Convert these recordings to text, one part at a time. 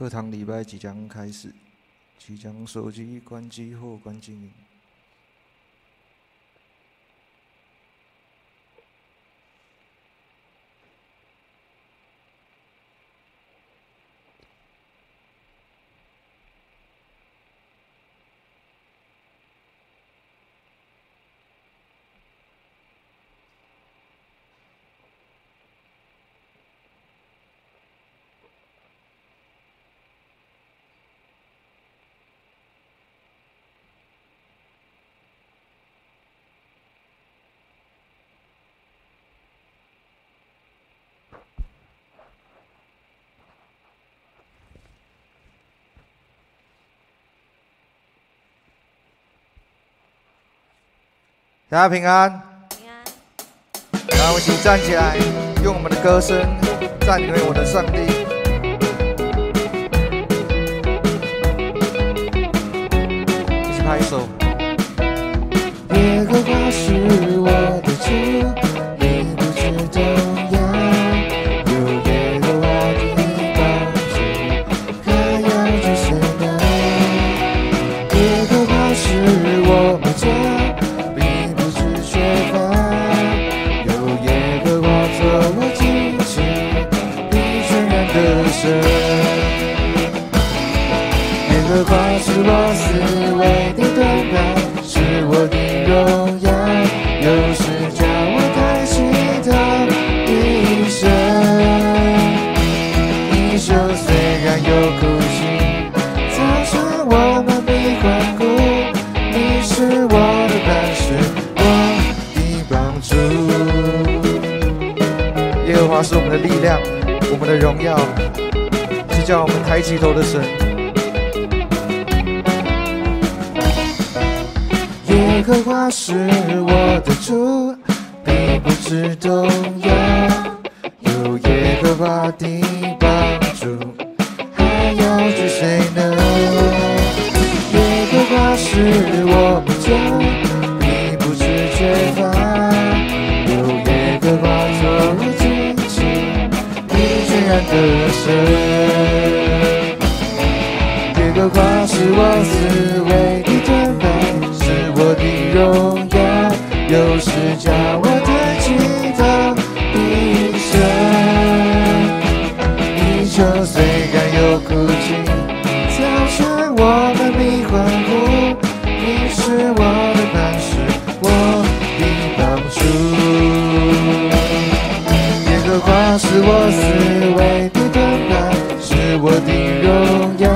课堂礼拜即将开始，请将手机关机或关静音。大家平安，平安。让我们一起站起来，用我们的歌声赞美我的上帝。一起拍手。耶和华是我的主，你不知动摇。有耶和华的帮助，还要举谁呢？耶和华是我们家。 耶和华是我思维的盾牌，是我的荣耀，有时叫我抬起头一生。一宿虽然有苦情，早晨我们必欢呼。你是我的磐石，我的帮助。耶和华是我们的力量，我们的荣耀。 叫我们抬起头的神，耶和华是我的主，必不致动摇。有耶和华的帮助，还要惧谁呢？耶和华是我们家，必不致缺乏。有耶和华作我旌旗，必全然得胜。 耶和华是我思维的盾牌，是我的荣耀，有时叫我抬起头一生。地球虽然有苦情，早晨我们必欢呼。你是我的磐石，我的帮助。耶和华是我思维的盾牌，是我的荣耀。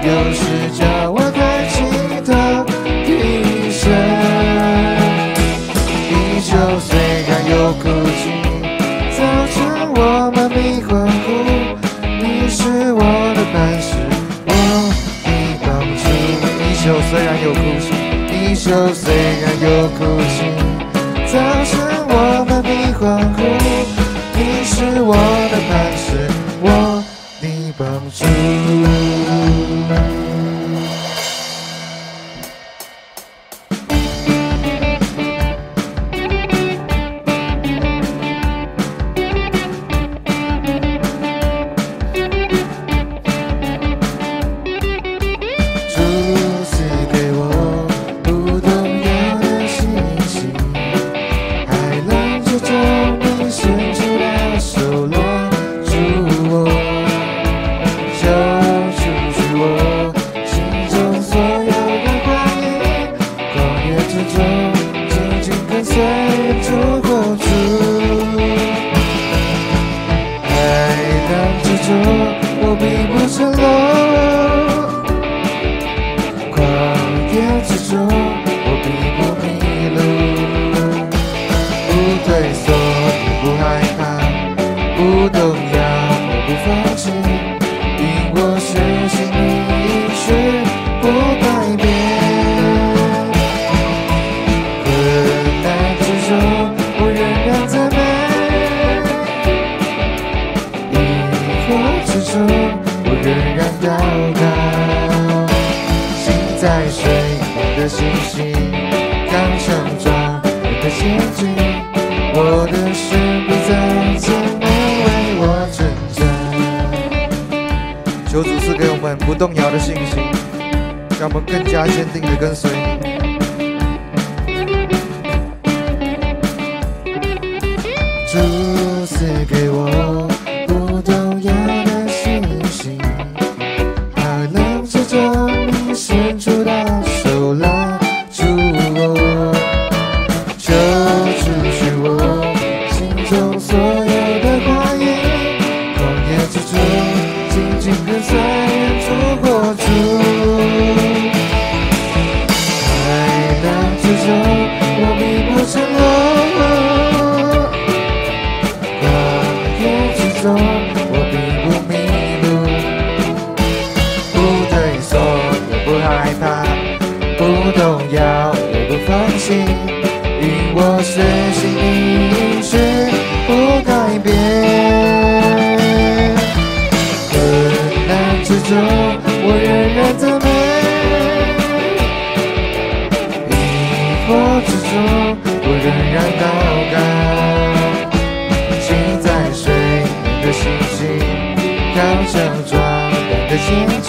有时叫我抬起头一生，地球虽然有苦情，早晨我们必欢呼。你是我的磐石，我的帮助。地球虽然有苦情，地球虽然有苦情，早晨我们必欢呼。你是我的磐石，我的帮助。 就求主赐给我们不动摇的信心，让我们更加坚定的跟随你。主赐给我不动摇的信心，海浪之中你伸出大手拉住我，就除去我心中所有的怀疑，旷野之中紧紧跟随远处活主，海浪之中我迷不成路，我并不迷路，不退缩也不害怕，不动摇也不放弃，因我随心应许不改变。困难之中我仍然赞美，疑惑之中我仍然祷告，心在水的信心，刚强壮胆的前进，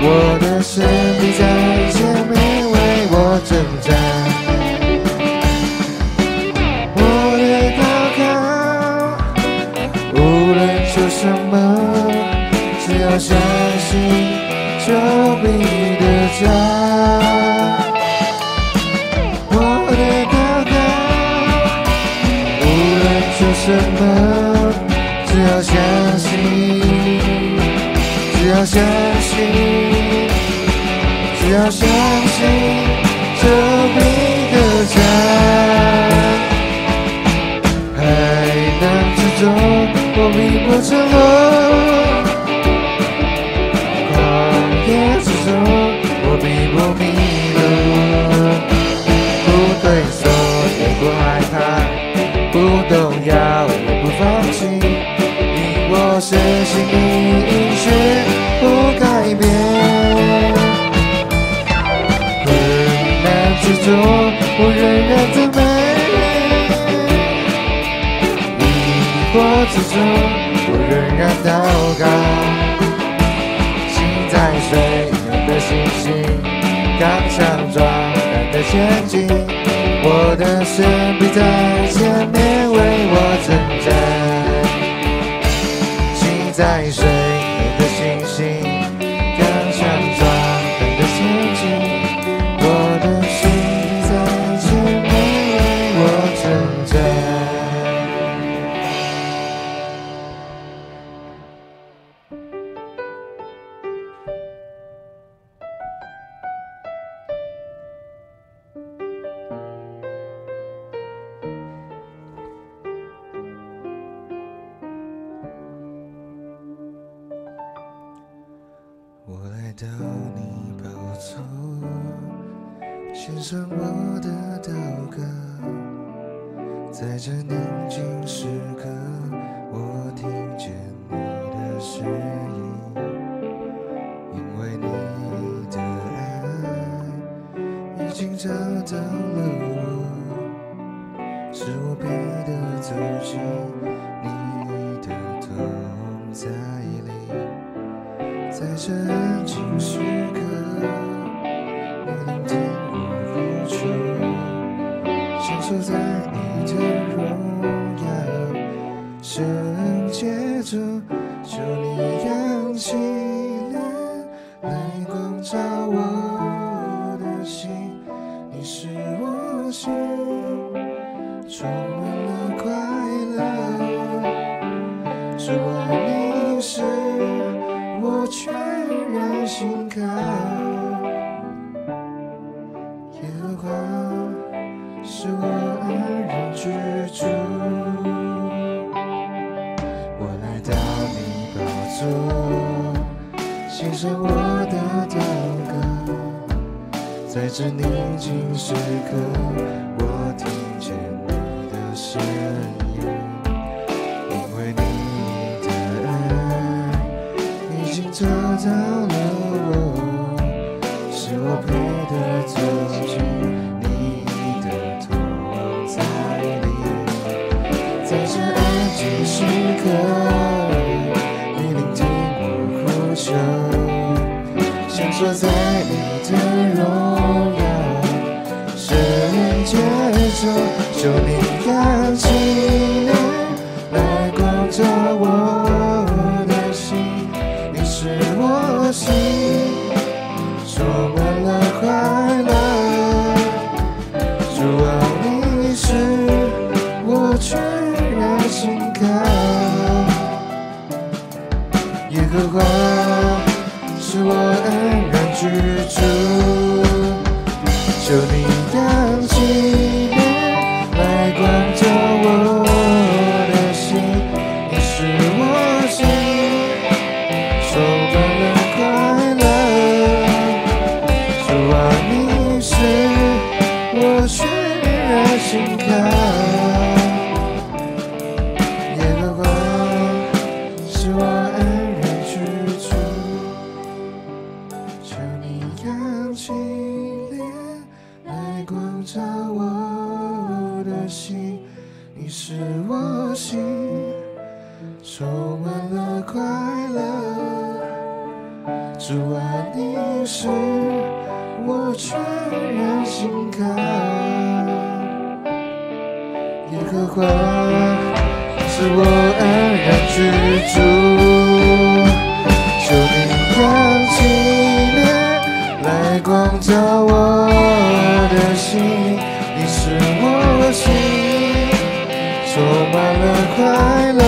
我的神必在前面为我征战。我的祷告，无论求什么，只要相信就必得着。我的祷告，无论求什么，只要相信，只要相信，只要相信，就必得着。海浪之中，我迷不成路；旷野之中，我必不迷路。不退缩，也不害怕，不动摇，也不放弃。我随心应许不改变，困难之中我仍然赞美，疑惑之中我仍然祷告，心在水涌的信心，刚强壮胆的前进，我的神必在前面为我征战。在水面的信心，刚强壮胆的前进，我的心在前面为我征战。我来到你宝座，献上我的祷告，在这宁静时刻，我听见你的声音，因为你的爱已经找到了我，使我配得走进你的同在里。在这安静时刻，你聆听我呼求，享受在你的荣耀圣洁中，求你扬起脸来光照我的心，你是我心充满了快乐，主啊，你是我全然心靠，耶和华是我安然居住。我来到你宝座，献上我的祷告，在这宁静时刻，我听见你的声音，因为你的爱已经找到了我，使我配得走进你的同在里。在这安静时刻，你聆听我呼求，坐在你的荣耀圣洁中，求你扬起脸来光照我的心，你是我心充满了快乐。主啊，你是我全然心靠，耶和华是我安然居住。求你扬起脸来光照我的心，你是我心充满了快乐。主啊，你是我全然心靠，耶和华是我安然居住。求你扬起脸来光照我的心，你是我心充满了快乐。主啊，你是我全然心靠，耶和华是我安然居住。求你扬起脸来光照我的心，你是我心充满了快乐。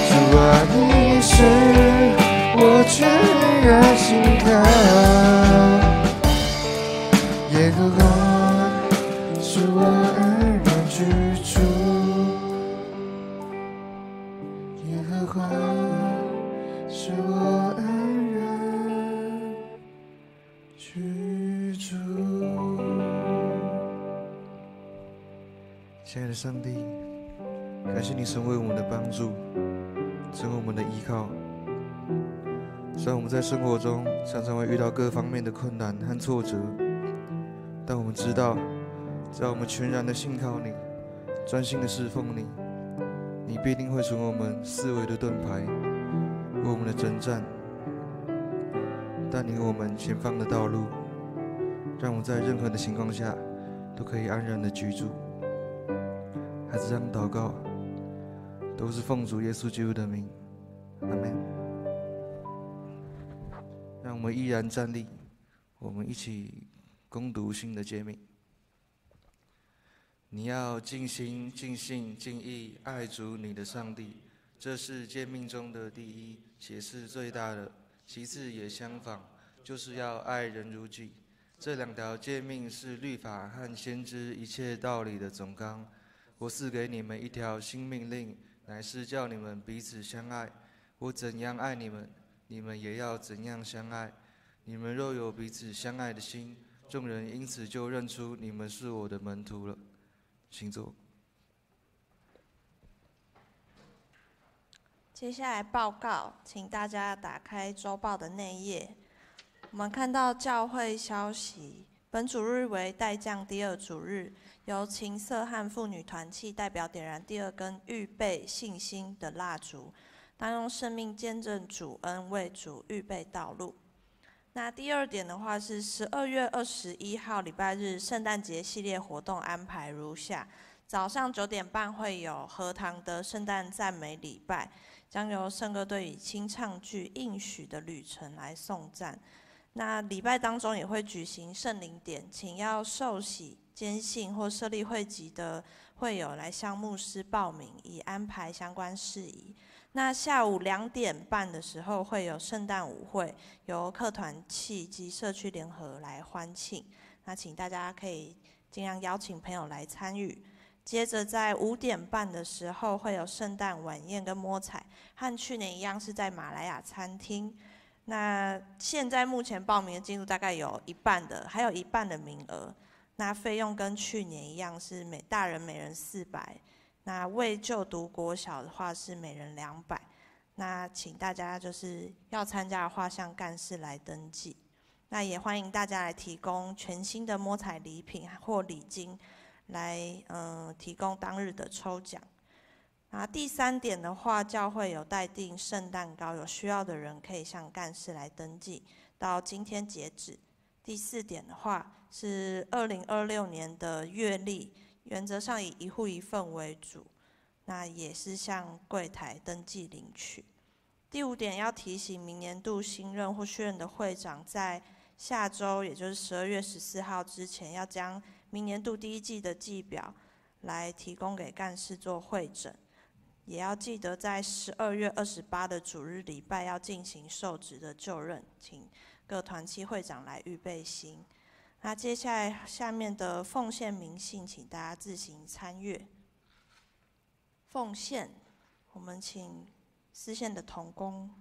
主啊，你是我全然心靠，耶和华是我安然居住，耶和华是我安然居住。亲爱的上帝，感谢你成为我们的帮助，成为我们的依靠。虽然我们在生活中常常会遇到各方面的困难和挫折，但我们知道，只要我们全然的信靠你，专心的侍奉你，你必定会成为我们思维的盾牌，为我们的征战，带领我们前方的道路，让我们在任何的情况下都可以安然的居住。孩子，这样祷告都是奉主耶稣基督的名，阿们。让我们依然站立，我们一起攻读新的诫命。你要尽心、尽性、尽意爱主你的上帝，这是诫命中的第一，且是最大的。其次也相仿，就是要爱人如己。这两条诫命是律法和先知一切道理的总纲。我赐给你们一条新命令，乃是叫你们彼此相爱。我怎样爱你们，你们也要怎样相爱。你们若有彼此相爱的心，众人因此就认出你们是我的门徒了。请坐。接下来报告，请大家打开周报的内页。我们看到教会消息，本主日为待降第二主日，由琴瑟和妇女团契代表点燃第二根预备信心的蜡烛，当用生命见证主恩，为主预备道路。那第二点的话是12月21号礼拜日圣诞节系列活动安排如下：早上9点半会有荷塘的圣诞赞美礼拜，将由圣歌队以清唱剧《应许的旅程》来颂赞。那礼拜当中也会举行圣灵点，请要受洗、坚信或设立会籍的会友来向牧师报名，以安排相关事宜。那下午2点半的时候会有圣诞舞会，由客团契及社区联合来欢庆。那请大家可以尽量邀请朋友来参与。接着在5点半的时候会有圣诞晚宴跟摸彩，和去年一样是在马来亚餐厅。那现在目前报名的进度大概有一半的，还有一半的名额。那费用跟去年一样是大人每人400。那未就读国小的话是每人200，那请大家就是要参加的话向干事来登记。那也欢迎大家来提供全新的摸彩礼品或礼金，来提供当日的抽奖。那第3点的话，教会有待定圣诞糕，有需要的人可以向干事来登记，到今天截止。第4点的话是2026年的月历，原则上以1户1份为主，那也是向柜台登记领取。第5点要提醒明年度新任或续任的会长，在下周，也就是12月14号之前，要将明年度第1季的季表来提供给干事做会诊。也要记得在12月28的主日礼拜要进行受职的就任，请各团契会长来预备心。那接下来下面的奉献明信，请大家自行参阅。奉献，我们请司献的同工。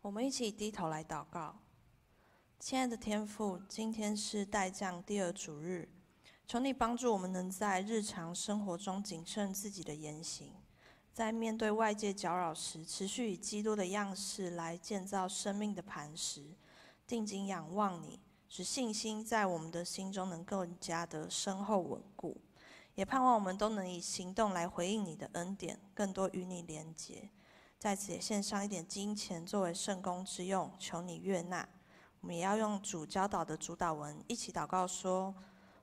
我们一起低头来祷告。亲爱的天父，今天是待降第2主日，求你帮助我们能在日常生活中谨慎自己的言行，在面对外界搅扰时，持续以基督的样式来建造生命的磐石，定睛仰望你，使信心在我们的心中能更加的深厚稳固。也盼望我们都能以行动来回应你的恩典，更多与你连结。在此也献上一点金钱作为圣工之用，求你悦纳。我们也要用主教导的主祷文一起祷告说：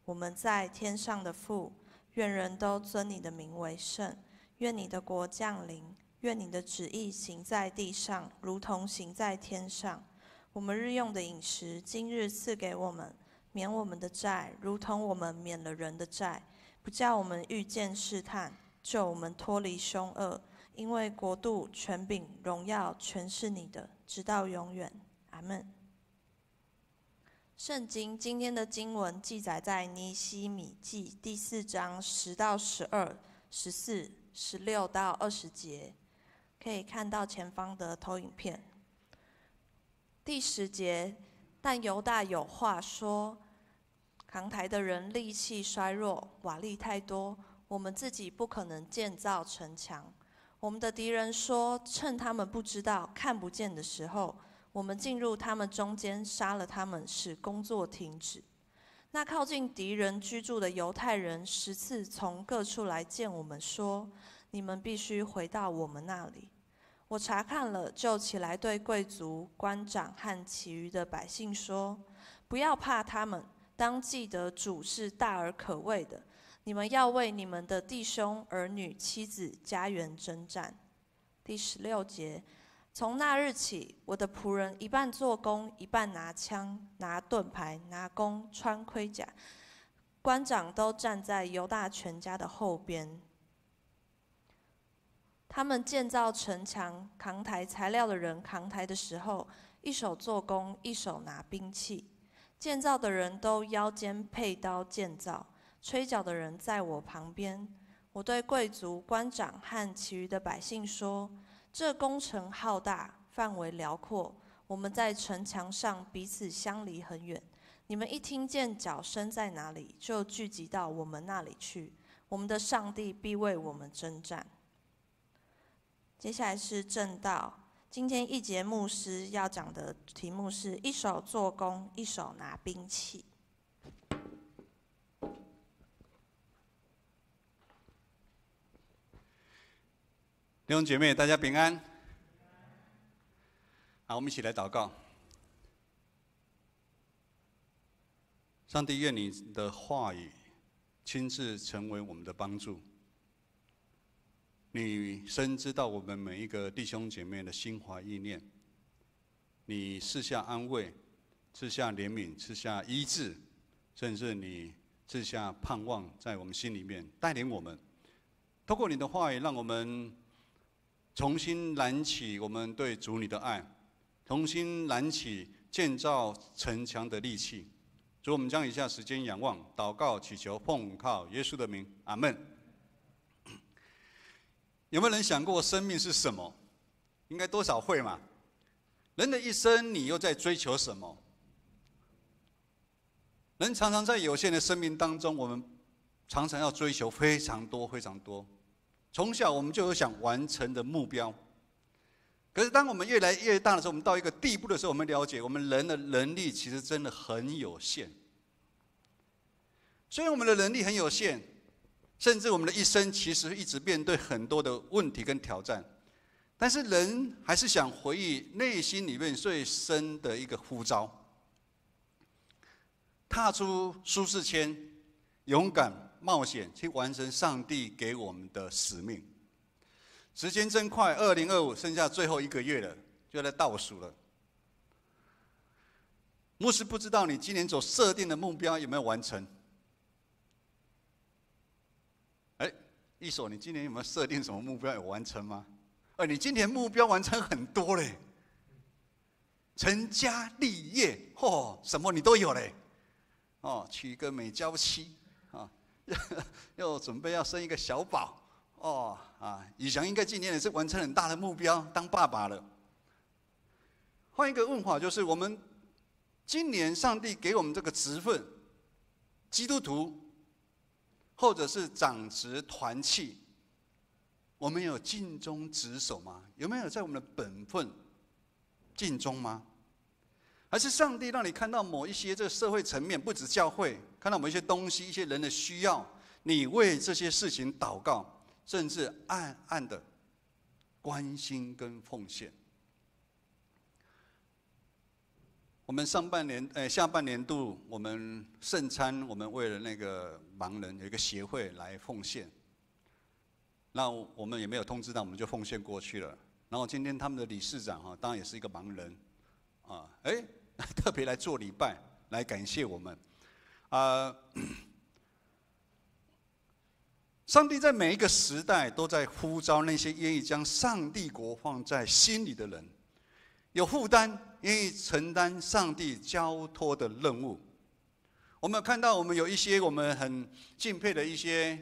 我们在天上的父，愿人都尊你的名为圣，愿你的国降临，愿你的旨意行在地上，如同行在天上。我们日用的饮食，今日赐给我们，免我们的债，如同我们免了人的债，不叫我们遇见试探，救我们脱离凶恶。因为国度、权柄、荣耀，全是你的，直到永远。阿们。圣经今天的经文记载在尼希米记第4章10到12、14、16到20节，可以看到前方的投影片。第10节，但犹大有话说：扛台的人力气衰弱，瓦砾太多，我们自己不可能建造城墙。我们的敌人说，趁他们不知道、看不见的时候，我们进入他们中间，杀了他们，使工作停止。那靠近敌人居住的犹太人10次从各处来见我们，说：你们必须回到我们那里。我查看了，就起来对贵族、官长和其余的百姓说：不要怕他们，当记得主是大而可畏的。你们要为你们的弟兄、儿女、妻子、家园征战。第16节，从那日起，我的仆人一半做工，一半拿枪、拿盾牌、拿弓、穿盔甲。官长都站在犹大全家的后边。他们建造城墙、扛抬材料的人扛抬的时候，一手做工，一手拿兵器。建造的人都腰间佩刀建造。吹角的人在我旁边，我对贵族、官长和其余的百姓说：这工程浩大，范围辽阔，我们在城墙上彼此相离很远。你们一听见脚声在哪里，就聚集到我们那里去。我们的上帝必为我们征战。接下来是正道，今天一节牧师要讲的题目是：一手做工，一手拿兵器。弟兄姐妹，大家平安。好，我们一起来祷告。上帝，愿你的话语亲自成为我们的帮助。你深知道我们每一个弟兄姐妹的心怀意念，你赐下安慰，赐下怜悯，赐下医治，甚至你赐下盼望在我们心里面，带领我们。透过你的话语，让我们重新燃起我们对主你的爱，重新燃起建造城墙的力气。主，我们将以下时间仰望、祷告、祈求，奉靠耶稣的名，阿们。有没有人想过生命是什么？应该多少会嘛？人的一生，你又在追求什么？人常常在有限的生命当中，我们常常要追求非常多、非常多。从小我们就有想完成的目标。可是当我们越来越大的时候，我们到一个地步的时候，我们了解我们人的能力其实真的很有限。虽然我们的能力很有限，甚至我们的一生其实一直面对很多的问题跟挑战，但是人还是想回忆内心里面最深的一个呼召，踏出舒适圈，勇敢冒险去完成上帝给我们的使命。时间真快，2025剩下最后1个月了，就在倒数了。牧师不知道你今年所设定的目标有没有完成？一所，你今年有没有设定什么目标有完成吗？你今年目标完成很多嘞，成家立业，什么你都有嘞，娶个美娇妻，又准备要生一个小宝，以翔应该今年也是完成很大的目标，当爸爸了。换一个问法，就是我们今年上帝给我们这个职分，基督徒。或者是长职团契，我们有尽忠职守吗？有没有在我们的本分尽忠吗？还是上帝让你看到某一些这个社会层面，不止教会，看到某一些东西、一些人的需要，你为这些事情祷告，甚至暗暗的关心跟奉献？我们下半年度，我们圣餐，我们为了那个盲人有一个协会来奉献，那我们也没有通知到，我们就奉献过去了。然后今天他们的理事长当然也是一个盲人，特别来做礼拜，来感谢我们。上帝在每一个时代都在呼召那些愿意将上帝国放在心里的人。有负担，愿意承担上帝交托的任务。我们有看到，我们有一些我们很敬佩的一些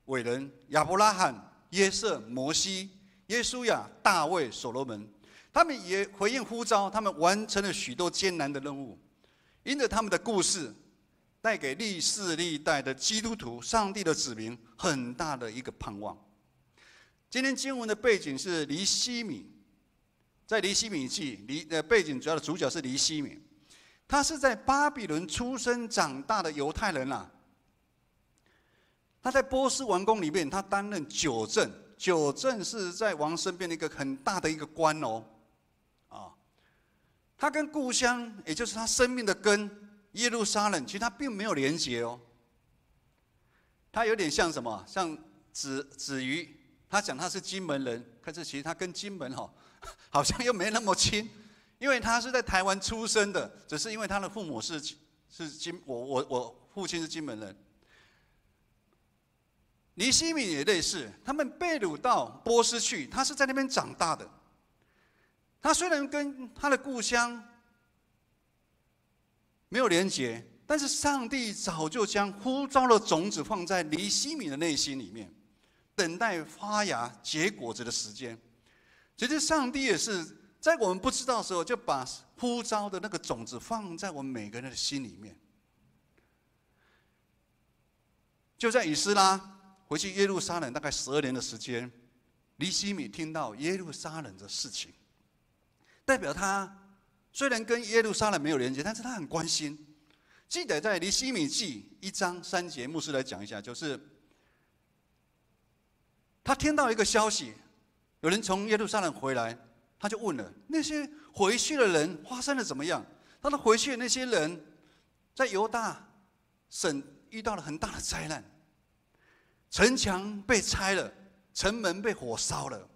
伟人，亚伯拉罕、约瑟、摩西、耶稣亚、大卫、所罗门，他们也回应呼召，他们完成了许多艰难的任务。因着他们的故事，带给历世历代的基督徒、上帝的子民很大的一个盼望。今天经文的背景是尼希米。在尼希米记，背景主要的主角是尼希米，他是在巴比伦出生长大的犹太人啊。他在波斯王宫里面，他担任酒政，酒政是在王身边的一个很大的一个官哦，他跟故乡，也就是他生命的根耶路撒冷，其实他并没有连结哦。他有点像什么？像子瑜，他讲他是金门人，可是其实他跟金门好像又没那么亲，因为他是在台湾出生的，只是因为他的父母我父亲是金门人。尼希米也类似，他们被掳到波斯去，他是在那边长大的。他虽然跟他的故乡没有连结，但是上帝早就将呼召的种子放在尼希米的内心里面，等待发芽结果子的时间。其实上帝也是在我们不知道的时候，就把呼召的那个种子放在我们每个人的心里面。就在以斯拉回去耶路撒冷大概12年的时间，尼希米听到耶路撒冷的事情，代表他虽然跟耶路撒冷没有连接，但是他很关心。记得在尼希米记1章3节，牧师来讲一下，就是他听到一个消息。有人从耶路撒冷回来，他就问了那些回去的人发生了怎么样？他说回去的那些人在犹大省遇到了很大的灾难，城墙被拆了，城门被火烧了。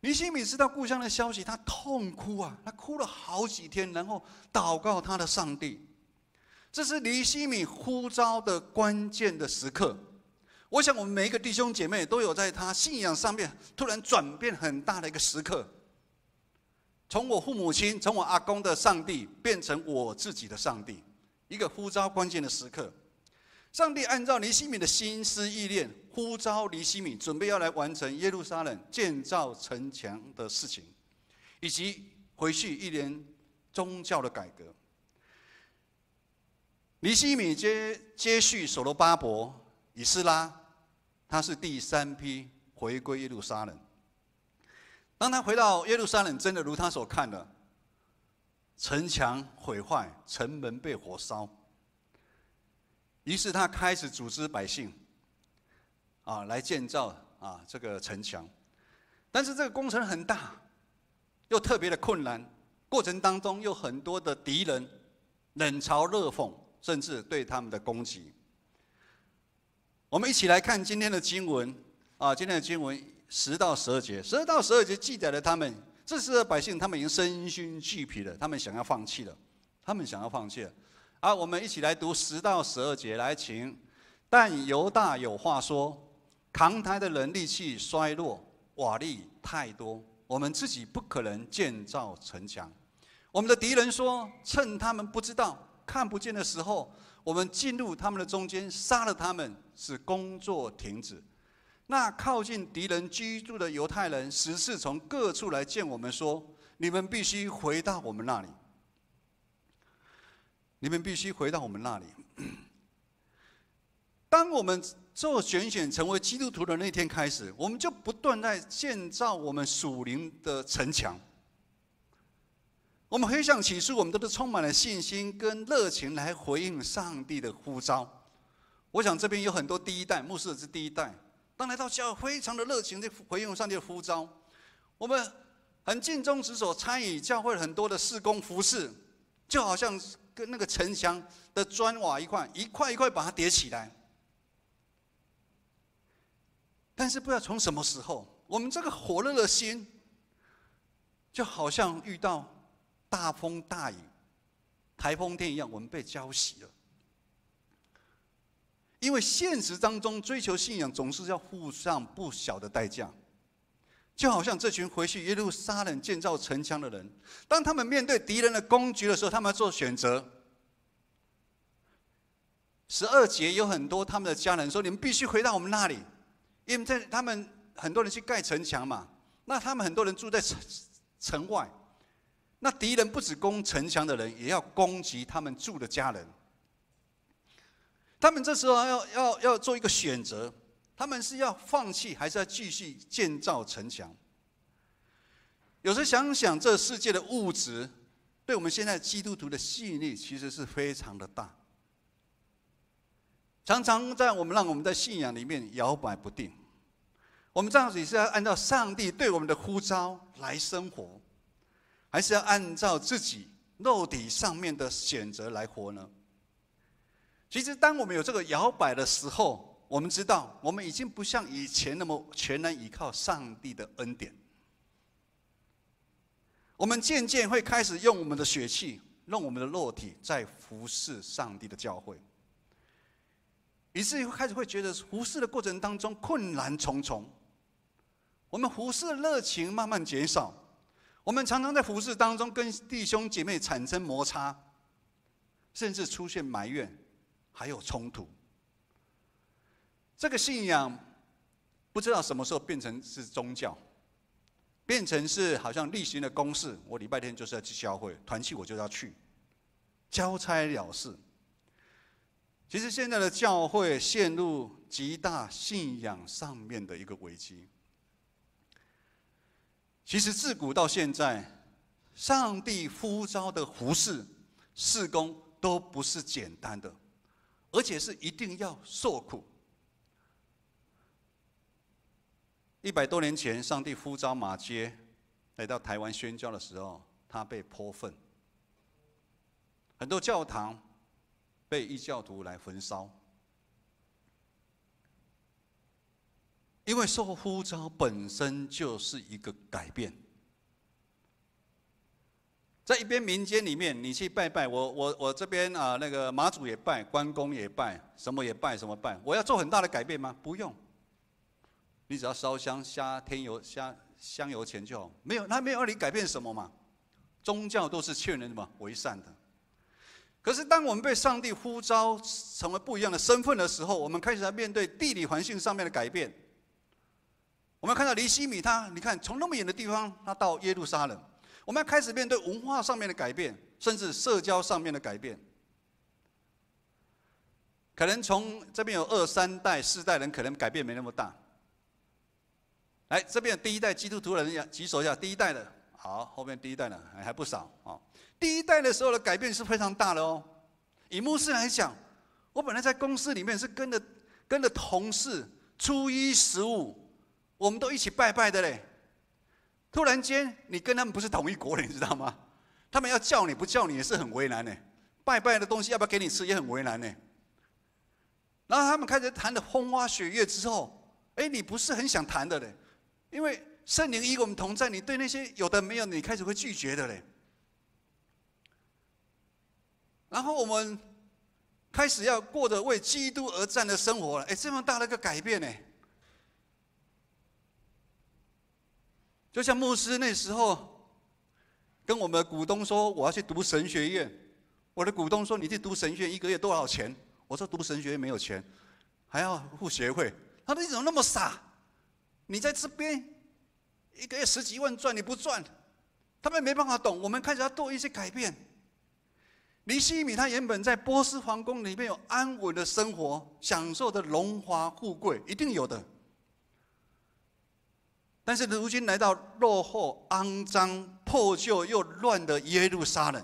尼希米知道故乡的消息，他痛哭啊，他哭了好几天，然后祷告他的上帝。这是尼希米呼召的关键的时刻。我想我们每一个弟兄姐妹都有在他信仰上面突然转变很大的一个时刻，从我父母亲、从我阿公的上帝变成我自己的上帝，一个呼召关键的时刻。上帝按照尼希米的心思意念，呼召尼希米准备要来完成耶路撒冷建造城墙的事情，以及回去一年宗教的改革。尼希米接续所罗巴伯、以斯拉，他是第3批回归耶路撒冷。当他回到耶路撒冷，真的如他所看的，城墙毁坏，城门被火烧。于是他开始组织百姓，来建造这个城墙。但是这个工程很大，又特别的困难，过程当中有很多的敌人冷嘲热讽，甚至对他们的攻击。我们一起来看今天的经文今天的经文10到12节，12到12节记载了他们这时的百姓，他们已经身心俱疲了，他们想要放弃了，我们一起来读10到12节，来请。但犹大有话说：扛台的人力气衰弱，瓦砾太多，我们自己不可能建造城墙。我们的敌人说，趁他们不知道、看不见的时候，我们进入他们的中间，杀了他们，使工作停止。那靠近敌人居住的犹太人10次从各处来见我们说：你们必须回到我们那里。你们必须回到我们那里。当我们受拣选成为基督徒的那天开始，我们就不断在建造我们属灵的城墙。我们回想起初，我们都是充满了信心跟热情来回应上帝的呼召。我想这边有很多第一代牧师是第一代，当来到教会非常的热情地回应上帝的呼召。我们很尽忠职守，参与教会很多的事工服事，就好像跟那个城墙的砖瓦一块一块把它叠起来。但是不知道从什么时候，我们这个火热的心，就好像遇到大风大雨、台风天一样，我们被浇熄了。因为现实当中追求信仰总是要付上不小的代价，就好像这群回去耶路撒冷建造城墙的人，当他们面对敌人的攻击的时候，他们要做选择。12节有很多他们的家人说：你们必须回到我们那里，因为他们很多人去盖城墙嘛，那他们很多人住在城外，那敌人不只攻城墙的人，也要攻击他们住的家人。他们这时候要做一个选择，他们是要放弃，还是要继续建造城墙？有时想想，这世界的物质对我们现在基督徒的吸引力其实是非常的大，常常让我们在信仰里面摇摆不定。我们这样子是要按照上帝对我们的呼召来生活，还是要按照自己肉体上面的选择来活呢？其实当我们有这个摇摆的时候，我们知道我们已经不像以前那么全然依靠上帝的恩典。我们渐渐会开始用我们的血气，用我们的肉体在服侍上帝的教会，以至于开始会觉得服侍的过程当中困难重重，我们服侍的热情慢慢减少，我们常常在服侍当中跟弟兄姐妹产生摩擦，甚至出现埋怨，还有冲突。这个信仰不知道什么时候变成是宗教，变成是好像例行的公事，我礼拜天就是要去教会，团契我就要去，交差了事。其实现在的教会陷入极大信仰上面的一个危机。其实自古到现在，上帝呼召的服事、事工都不是简单的，而且是一定要受苦。100多年前，上帝呼召马偕来到台湾宣教的时候，他被泼粪，很多教堂被异教徒来焚烧。因为受呼召本身就是一个改变。在一边民间里面，你去拜拜，我这边啊，那个妈祖也拜，关公也拜，什么也拜，什么拜。我要做很大的改变吗？不用，你只要烧香、香油钱就好。没有，他没有让你改变什么嘛。宗教都是劝人什么为善的。可是当我们被上帝呼召成为不一样的身份的时候，我们开始要面对地理环境上面的改变。我们看到尼希米他，你看从那么远的地方，他到耶路撒冷。我们要开始面对文化上面的改变，甚至社交上面的改变。可能从这边有2、3代、4代人，可能改变没那么大。来，这边有第一代基督徒的人举手一下，第一代的，好，后面第一代的还不少啊。第一代的时候的改变是非常大的哦。以牧师来讲，我本来在公司里面是跟着同事初一十五，我们都一起拜拜的嘞。突然间，你跟他们不是同一国人，你知道吗？他们要叫你不叫你也是很为难呢。拜拜的东西要不要给你吃也很为难呢。然后他们开始谈的风花雪月之后，你不是很想谈的嘞，因为圣灵与我们同在，你对那些有的没有，你开始会拒绝的嘞。然后我们开始要过着为基督而战的生活了，这么大的一个改变呢。就像牧师那时候跟我们的股东说，我要去读神学院。我的股东说，你去读神学院1个月多少钱？我说读神学院没有钱，还要付学费。他说你怎么那么傻？你在这边1个月10几万赚，你不赚？他们没办法懂。我们开始要做一些改变。尼希米他原本在波斯皇宫里面有安稳的生活，享受的荣华富贵，一定有的。但是如今来到落后、肮脏、破旧又乱的耶路撒冷，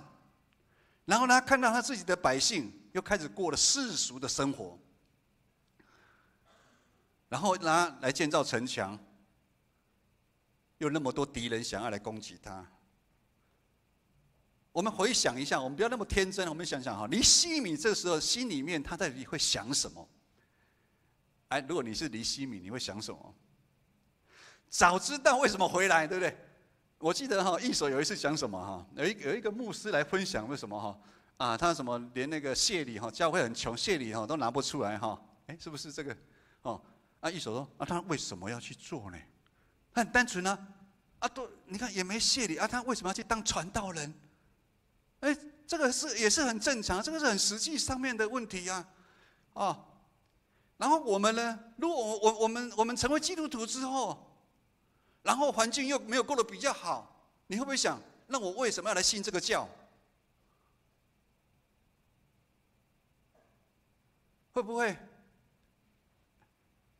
然后他看到他自己的百姓又开始过了世俗的生活，然后拿来建造城墙，有那么多敌人想要来攻击他。我们回想一下，我们不要那么天真，我们想想哈，尼希米这时候心里面他到底会想什么？如果你是尼希米，你会想什么？早知道为什么回来，对不对？我记得一手有一次讲什么有一个牧师来分享为什么他什么连那个谢礼教会很穷，谢礼都拿不出来是不是这个一手说他为什么要去做呢？他很单纯你看也没谢礼他为什么要去当传道人？这个也是很正常，这个是很实际上面的问题然后我们呢，如果我们成为基督徒之后，然后环境又没有过得比较好，你会不会想，那我为什么要来信这个教？会不会？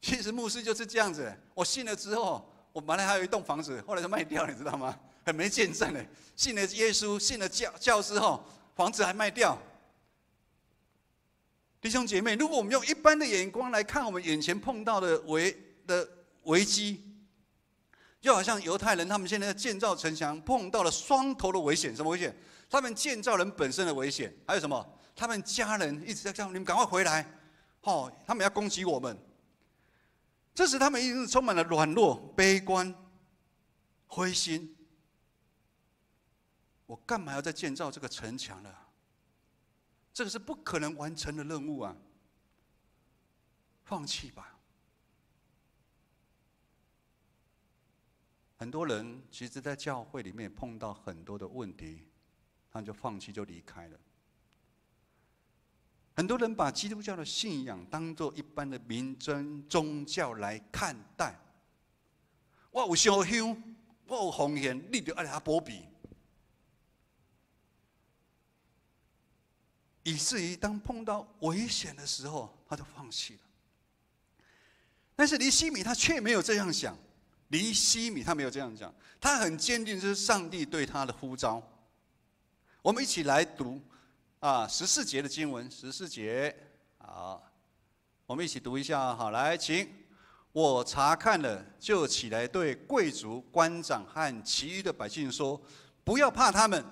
其实牧师就是这样子，我信了之后，我本来还有一栋房子，后来就卖掉，你知道吗？很没见证嘞。信了耶稣，信了教之后，房子还卖掉。弟兄姐妹，如果我们用一般的眼光来看我们眼前碰到的危机，就好像犹太人他们现在建造城墙碰到了双头的危险。什么危险？他们建造人本身的危险，还有什么？他们家人一直在叫你们赶快回来，他们要攻击我们。这时他们一定是充满了软弱、悲观、灰心。我干嘛要再建造这个城墙呢？这个是不可能完成的任务啊！放弃吧。很多人其实在教会里面碰到很多的问题，他们就放弃，就离开了。很多人把基督教的信仰当作一般的民间宗教来看待。我有烧香，我有奉献，你就要来保庇。以至于当碰到危险的时候，他就放弃了。但是尼希米他却没有这样想，尼希米他没有这样讲，他很坚定，这是上帝对他的呼召。我们一起来读14节的经文，14节，好，我们一起读一下，好，来，请。我查看了，就起来对贵族、官长和其余的百姓说：不要怕他们，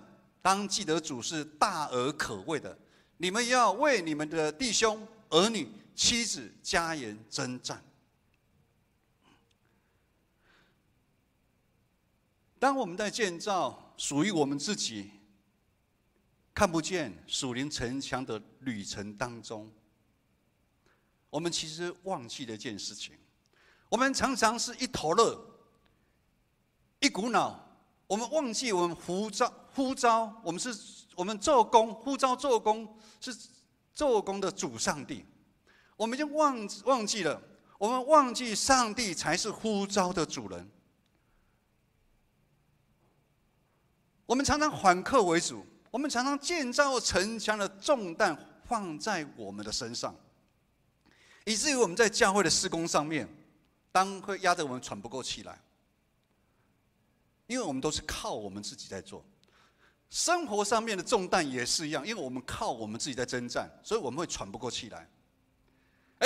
当记得主是大而可畏的。你们要为你们的弟兄、儿女、妻子、家人征战。当我们在建造属于我们自己看不见属灵城墙的旅程当中，我们其实忘记了一件事情。我们常常是一头热、一股脑，我们忘记我们呼召，我们做工，呼召做工是做工的主上帝。我们已经忘记了，我们忘记上帝才是呼召的主人。我们常常反客为主，我们常常建造城墙的重担放在我们的身上，以至于我们在教会的事工上面，当会压得我们喘不过气来，因为我们都是靠我们自己在做。生活上面的重担也是一样，因为我们靠我们自己在征战，所以我们会喘不过气来。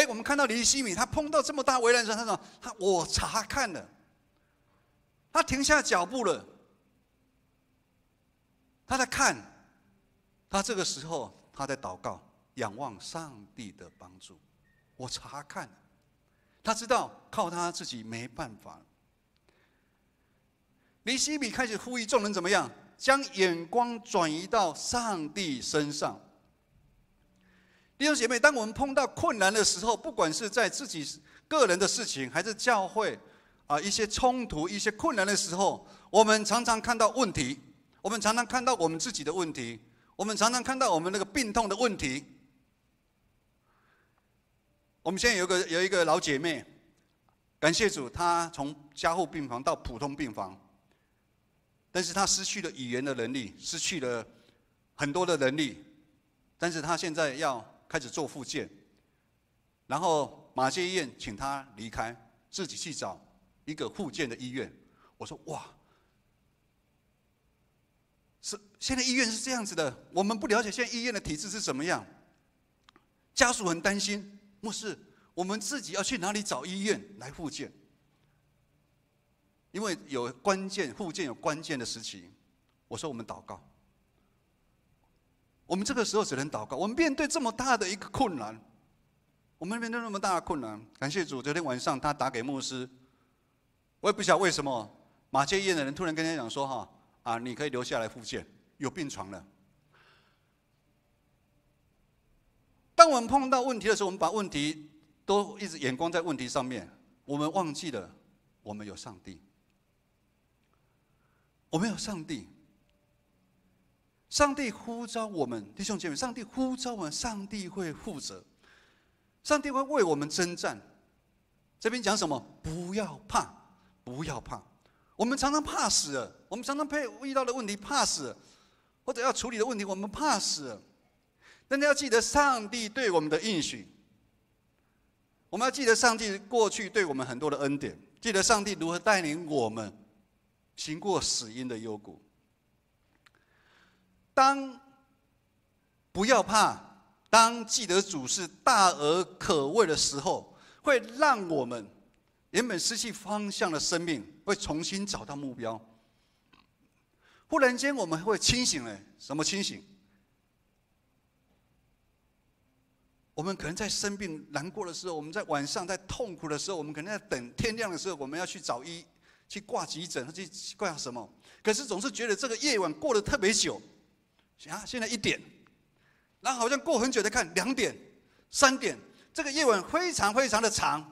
我们看到尼希米，他碰到这么大危难的时候，他说：“我查看了。”他停下脚步了，他在看，他这个时候他在祷告，仰望上帝的帮助。我查看了，他知道靠他自己没办法。尼希米开始呼吁众人怎么样？将眼光转移到上帝身上。弟兄姐妹，当我们碰到困难的时候，不管是在自己个人的事情，还是教会一些冲突、一些困难的时候，我们常常看到问题，我们常常看到我们自己的问题，我们常常看到我们那个病痛的问题。我们现在有一个老姐妹，感谢主，她从加护病房到普通病房，但是她失去了语言的能力，失去了很多的能力，但是她现在要开始做复健，然后马偕医院请她离开，自己去找一个复健的医院。我说哇，现在医院是这样子的，我们不了解现在医院的体制是怎么样，家属很担心。牧师，我们自己要去哪里找医院来复健？因为有复健有关键的时期。我说我们祷告，我们这个时候只能祷告。我们面对这么大的一个困难，我们面对那么大的困难，感谢主，昨天晚上他打给牧师，我也不晓得为什么，马偕医院的人突然跟他讲说你可以留下来复健，有病床了。当我们碰到问题的时候，我们把问题都一直眼光在问题上面，我们忘记了我们有上帝。我们有上帝，上帝呼召我们，弟兄姐妹，上帝呼召我们，上帝会负责，上帝会为我们征战。这边讲什么？不要怕，不要怕。我们常常怕死了，我们常常遇到的问题怕死了，或者要处理的问题我们怕死了。但是要记得上帝对我们的应许，我们要记得上帝过去对我们很多的恩典，记得上帝如何带领我们行过死荫的幽谷。当不要怕，当记得主是大而可畏的时候，会让我们原本失去方向的生命会重新找到目标。忽然间我们会清醒了，什么清醒？我们可能在生病难过的时候，我们在晚上在痛苦的时候，我们可能在等天亮的时候，我们要去去挂急诊，去挂什么？可是总是觉得这个夜晚过得特别久，现在1点，然后好像过很久再看2点、3点，这个夜晚非常非常的长。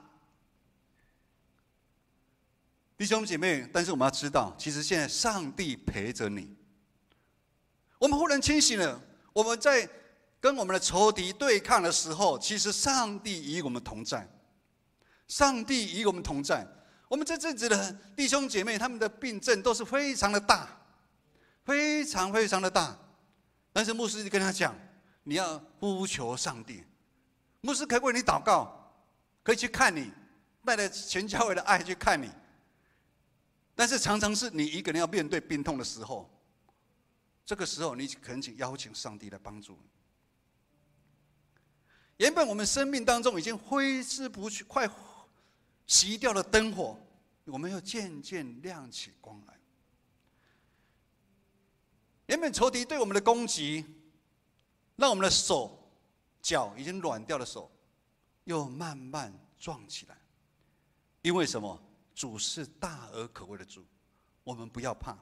弟兄姐妹，但是我们要知道，其实现在上帝陪着你。我们忽然清醒了，我们在跟我们的仇敌对抗的时候，其实上帝与我们同在，上帝与我们同在。我们这阵子的弟兄姐妹，他们的病症都是非常的大，非常非常的大。但是牧师就跟他讲，你要呼求上帝，牧师可以为你祷告，可以去看你，带着全教会的爱去看你。但是常常是你一个人要面对病痛的时候，这个时候你可能请邀请上帝来帮助你。原本我们生命当中已经挥之不去、快熄掉了灯火，我们又渐渐亮起光来。原本仇敌对我们的攻击，让我们的手脚已经软掉的手，又慢慢壮起来。因为什么？主是大而可畏的主，我们不要怕。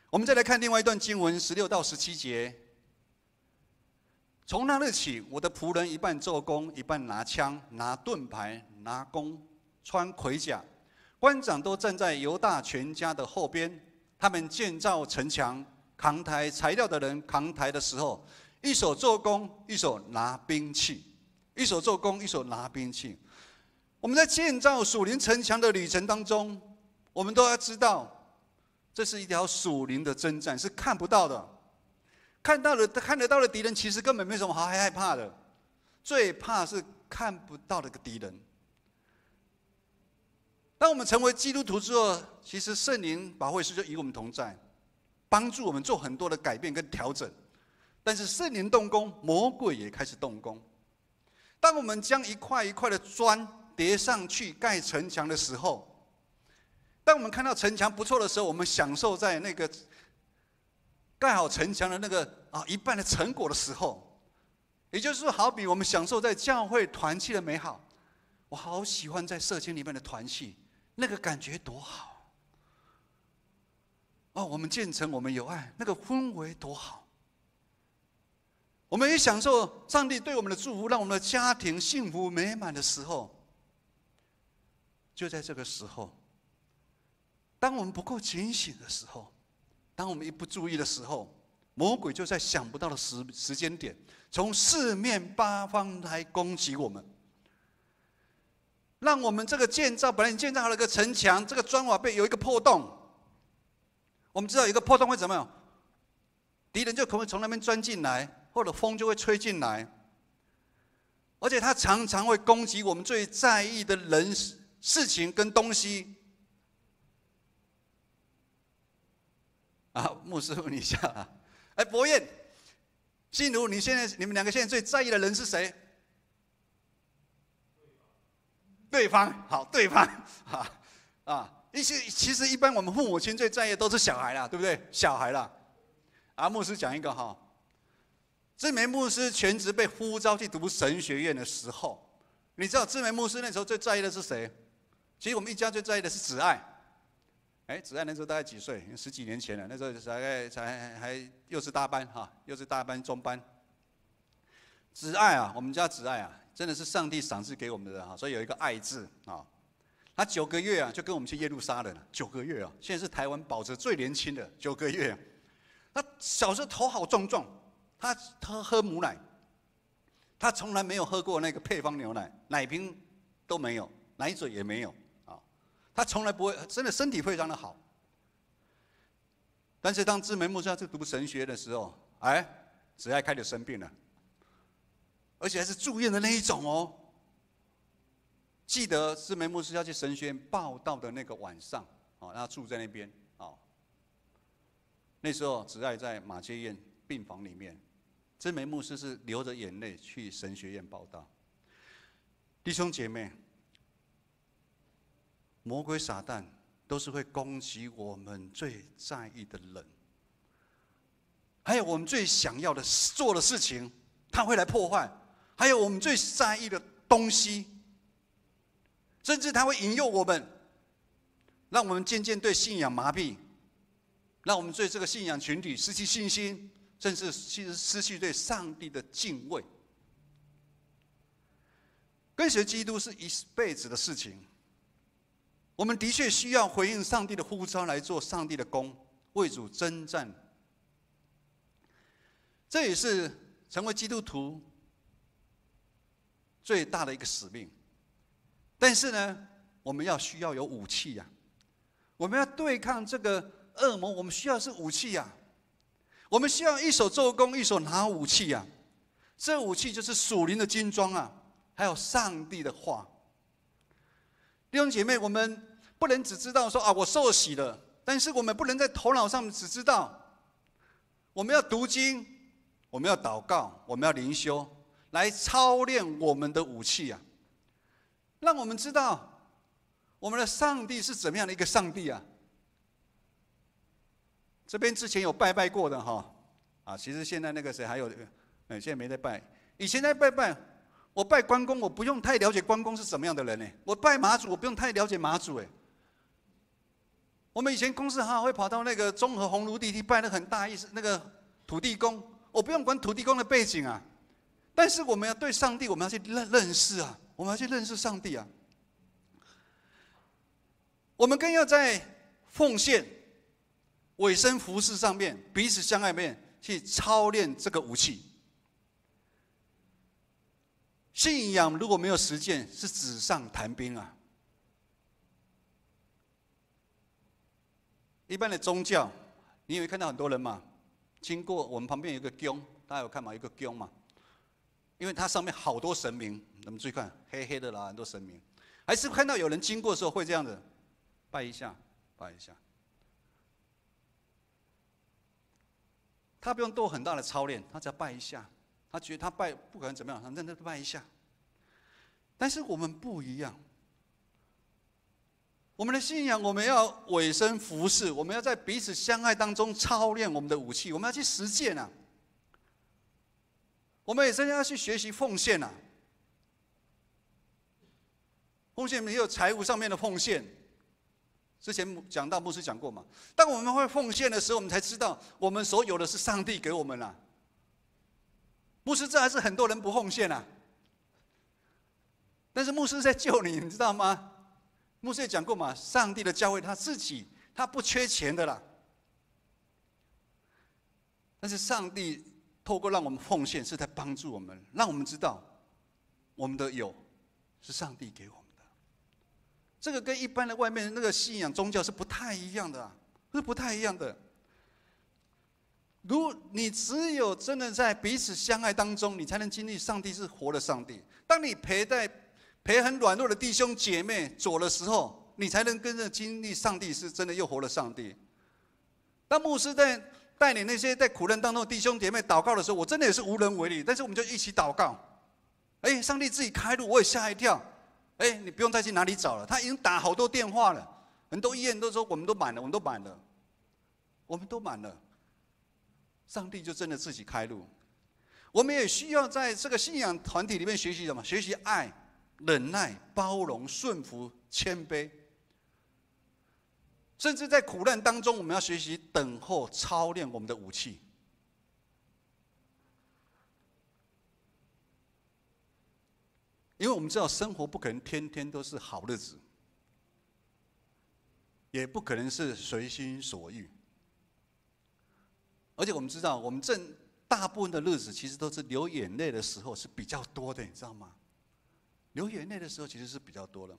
我们再来看另外一段经文16到17节。从那日起，我的仆人一半做工，一半拿枪、拿盾牌、拿弓，穿盔甲。官长都站在犹大全家的后边。他们建造城墙，扛抬材料的人扛抬的时候，一手做工，一手拿兵器。一手做工，一手拿兵器。我们在建造属灵城墙的旅程当中，我们都要知道，这是一条属灵的征战，是看不到的。看得到的敌人，其实根本没什么好害怕的，最怕是看不到的个敌人。当我们成为基督徒之后，其实圣灵保惠师就与我们同在，帮助我们做很多的改变跟调整。但是圣灵动工，魔鬼也开始动工。当我们将一块一块的砖叠上去盖城墙的时候，当我们看到城墙不错的时候，我们享受在那个盖好城墙的那个一半的成果的时候，也就是说，好比我们享受在教会团契的美好，我好喜欢在社区里面的团契，那个感觉多好！我们建成，我们有爱，那个氛围多好！我们也享受上帝对我们的祝福，让我们的家庭幸福美满的时候，就在这个时候，当我们不够警醒的时候，当我们一不注意的时候，魔鬼就在想不到的时间点，从四面八方来攻击我们，让我们这个本来你建造好了一个城墙，这个砖瓦被有一个破洞，我们知道有一个破洞会怎么样？敌人就可能会从那边钻进来，或者风就会吹进来，而且他常常会攻击我们最在意的人、事情跟东西。牧师问你一下伯彦、信如，你们两个现在最在意的人是谁？对方，好，对方，其实一般我们父母亲最在意的都是小孩啦，对不对？小孩啦。牧师讲一个志梅牧师全职被呼召去读神学院的时候，你知道志梅牧师那时候最在意的是谁？其实我们一家最在意的是子爱。子爱那时候大概几岁？10几年前了，那时候大概还幼稚大班幼稚大班、中班。子爱我们家子爱真的是上帝赏赐给我们的所以有一个爱字他9个月就跟我们去耶路撒冷了，9个月现在是台湾保持最年轻的9个月。他小时候头好壮壮，他喝母奶，他从来没有喝过那个配方牛奶，奶瓶都没有，奶嘴也没有。他从来不会，真的身体非常的好。但是当志梅牧师要去读神学的时候，子爱开始生病了，而且还是住院的那一种记得志梅牧师要去神学院报道的那个晚上，让他住在那边那时候子爱在马偕院病房里面，志梅牧师是流着眼泪去神学院报道。弟兄姐妹，魔鬼撒旦都是会攻击我们最在意的人，还有我们最想要的做的事情，他会来破坏；还有我们最在意的东西，甚至他会引诱我们，让我们渐渐对信仰麻痹，让我们对这个信仰群体失去信心，甚至失去对上帝的敬畏。跟随基督是一辈子的事情。我们的确需要回应上帝的呼召，来做上帝的工，为主征战。这也是成为基督徒最大的一个使命。但是呢，我们需要有武器我们要对抗这个恶魔，我们需要是武器我们需要一手做工，一手拿武器这武器就是属灵的军装还有上帝的话。弟兄姐妹，我们不能只知道说我受洗了，但是我们不能在头脑上只知道，我们要读经，我们要祷告，我们要灵修，来操练我们的武器让我们知道我们的上帝是怎么样的一个上帝这边之前有拜拜过的其实现在那个谁还有现在没在拜，以前在拜。我拜关公，我不用太了解关公是什么样的人我拜妈祖，我不用太了解妈祖我们以前公司还会跑到那个中和红炉地去拜那个很大意思那个土地公，我不用管土地公的背景啊，但是我们要对上帝，我们要去认识啊，我们要去认识上帝啊。我们更要在奉献、委身服事上面，彼此相爱面去操练这个武器。信仰如果没有实践，是纸上谈兵啊。一般的宗教，你也会看到很多人嘛，经过我们旁边有一个宫，大家有看吗？有一个宫嘛，因为它上面好多神明，我们注意看，黑黑的啦，很多神明，还是看到有人经过的时候会这样子拜一下，拜一下。他不用做很大的操练，他只要拜一下，他觉得他拜不可能怎么样，他认真拜一下。但是我们不一样。我们的信仰，我们要委身服事，我们要在彼此相爱当中操练我们的武器，我们要去实践啊。我们也真的要去学习奉献啊。奉献也有财务上面的奉献，之前讲到牧师讲过嘛。当我们会奉献的时候，我们才知道我们所有的是上帝给我们啦。牧师这还是很多人不奉献啊，但是牧师在救你，你知道吗？牧师也讲过嘛，上帝的教会他自己他不缺钱的啦，但是上帝透过让我们奉献，是在帮助我们，让我们知道我们的有是上帝给我们的。这个跟一般的外面那个信仰宗教是不太一样的啊，是不太一样的。如你只有真的在彼此相爱当中，你才能经历上帝是活的上帝。当你陪很软弱的弟兄姐妹走的时候，你才能跟着经历上帝是真的又活的上帝。当牧师在带领那些在苦难当中的弟兄姐妹祷告的时候，我真的也是无能为力，但是我们就一起祷告。上帝自己开路，我也吓一跳。你不用再去哪里找了，他已经打好多电话了，很多医院都说我们都满了，我们都满了。上帝就真的自己开路。我们也需要在这个信仰团体里面学习什么？学习爱、忍耐、包容、顺服、谦卑，甚至在苦难当中，我们要学习等候、操练我们的武器。因为我们知道生活不可能天天都是好日子，也不可能是随心所欲，而且我们知道，我们大部分的日子其实都是流眼泪的时候是比较多的，你知道吗？流眼泪的时候其实是比较多的。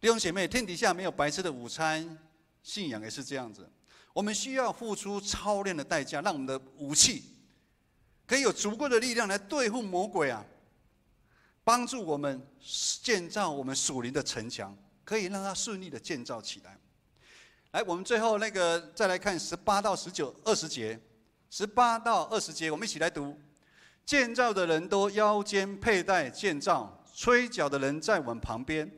弟兄姐妹，天底下没有白吃的午餐，信仰也是这样子。我们需要付出操练的代价，让我们的武器可以有足够的力量来对付魔鬼啊，帮助我们建造我们属灵的城墙，可以让它顺利的建造起来。来，我们最后再来看18到20节，18到20节，我们一起来读。建造的人都腰间佩戴建造，吹角的人在我们旁边。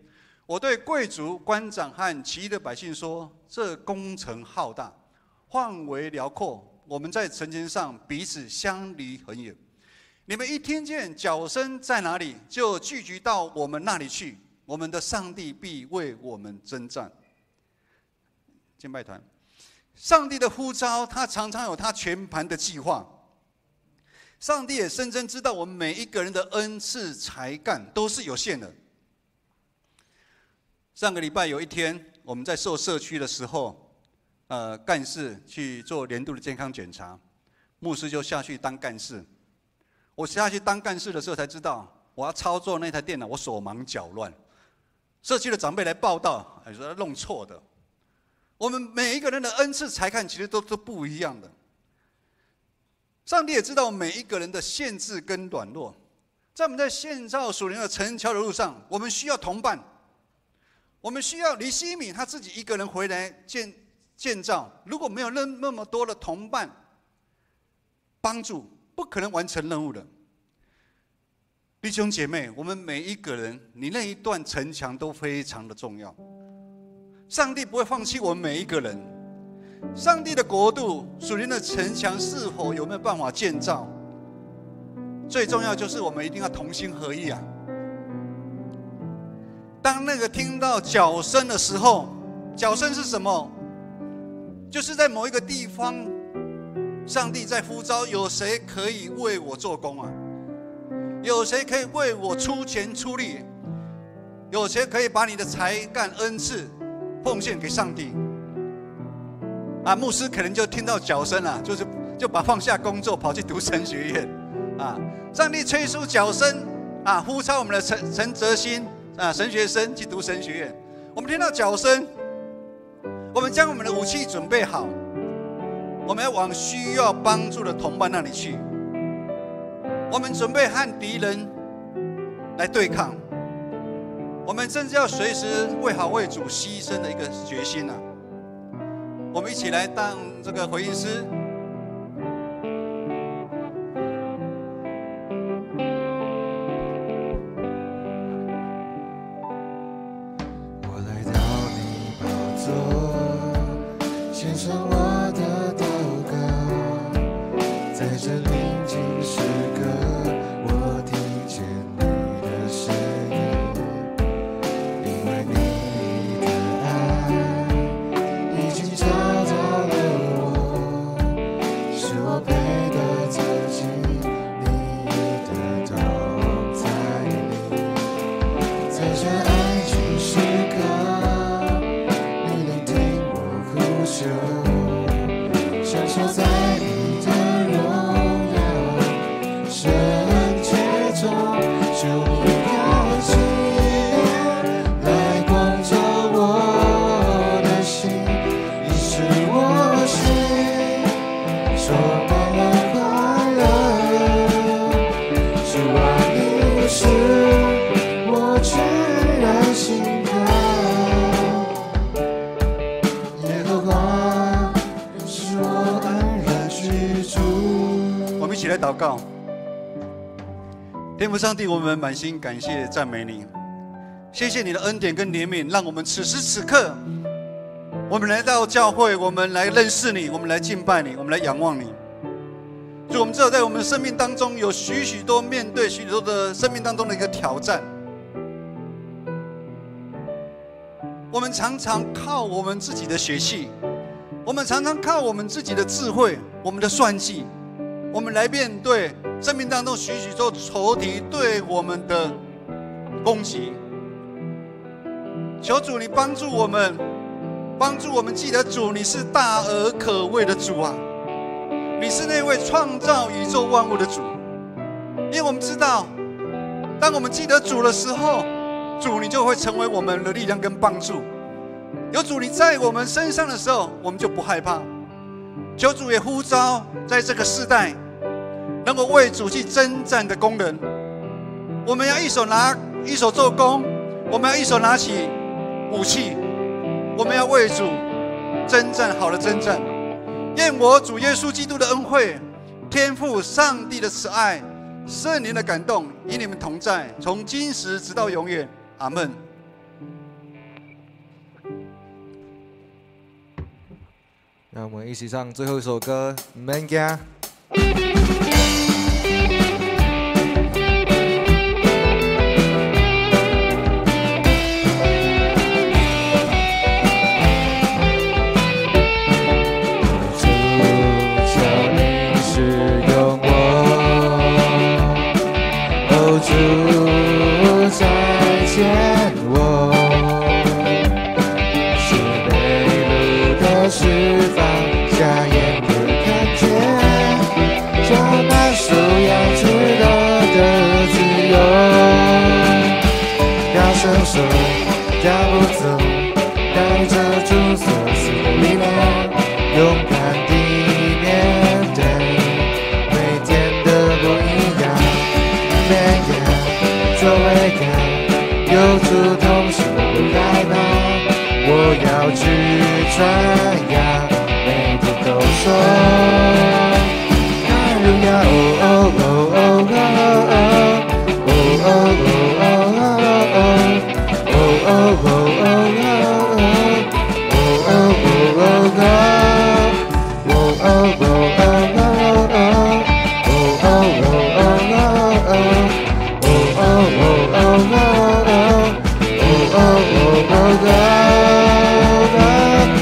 我对贵族、官长和其余的百姓说：这工程浩大，范围辽阔，我们在城墙上彼此相离很远。你们一听见角声在哪里，就聚集到我们那里去。我们的上帝必为我们征战。敬拜团，上帝的呼召，他常常有他全盘的计划。上帝也深深知道我们每一个人的恩赐才干都是有限的。上个礼拜有一天，我们在受社区的时候，干事去做年度的健康检查，牧师就下去当干事。我下去当干事的时候才知道，我要操作那台电脑，我手忙脚乱。社区的长辈来报道，说弄错的。我们每一个人的恩赐才干其实都不一样的。上帝也知道每一个人的限制跟软弱，在我们在建造属灵的城墙的路上，我们需要同伴，我们需要尼西米他自己一个人回来建造，如果没有那么多的同伴帮助，不可能完成任务的。弟兄姐妹，我们每一个人，你那一段城墙都非常的重要。上帝不会放弃我们每一个人。上帝的国度属灵的城墙是否有没有办法建造，最重要就是我们一定要同心合意啊。当那个听到角声的时候，角声是什么？就是在某一个地方，上帝在呼召，有谁可以为我做工啊？有谁可以为我出钱出力？有谁可以把你的才干恩赐奉献给上帝？啊，牧师可能就听到脚声了，就把放下工作跑去读神学院啊！上帝催促脚声啊，呼召我们的陈哲新啊神学生去读神学院。我们听到脚声，我们将我们的武器准备好，我们要往需要帮助的同伴那里去。我们准备和敌人来对抗，我们甚至要随时为好为主牺牲的一个决心啊！我们一起来当这个回应师。我来到你宝座，献上我的祷告，在这宁静时刻，我听见你的声音，因为你的爱已经找到了我，使我配得走进你的同在里，在这安静时刻，你聆听我呼求，享受在你的荣耀圣洁中，求你开启来光照我的心，你使我心充满了快乐，主啊，你是我全然心渴，耶和华是我安然居住。我们一起来祷告。天父上帝，我们满心感谢赞美你，谢谢你的恩典跟怜悯，让我们此时此刻，我们来到教会，我们来认识你，我们来敬拜你，我们来仰望你。主，我们知道在我们的生命当中有许许多面对许许多的生命当中的一个挑战，我们常常靠我们自己的血气，我们常常靠我们自己的智慧，我们的算计，我们来面对生命当中许许多仇敌对我们的攻击。求主你帮助我们，记得主你是大而可畏的主啊，你是那位创造宇宙万物的主。因为我们知道，当我们记得主的时候，主你就会成为我们的力量跟帮助。有主你在我们身上的时候，我们就不害怕。求主也呼召在这个世代能够为主去征战的工人，我们要一手做工，我们要一手拿起武器，我们要为主征战，好的征战。愿我主耶稣基督的恩惠、天父上帝的慈爱、圣灵的感动与你们同在，从今时直到永远。阿们。让我们一起唱最后一首歌《免惊》。主再见我，是被掳的释放，瞎眼的看见，交满属羊值得的自由。大声说，大步走，带着主所赐的力量，勇敢地面对每天的不一样。作为感，有主同行不害怕，我要去传扬，每天都说哈利路亚，哦哦哦哦哦哦哦哦哦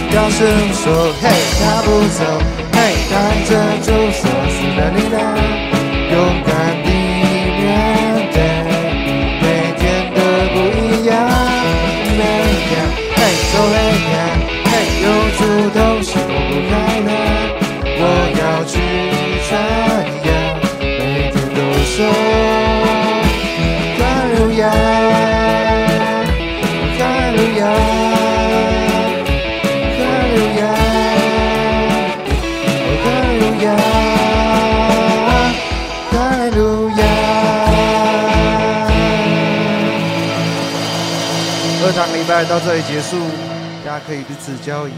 大声说，嘿！走，嘿，看着主所赐的力量，勇敢地面对，每天都不一样。每天，嘿，走黑夜，嘿，有主同行，我不快乐，我要去传扬，每天都说哈利路亚，哈利路亚。2堂礼拜到这里结束，大家可以彼此交谊。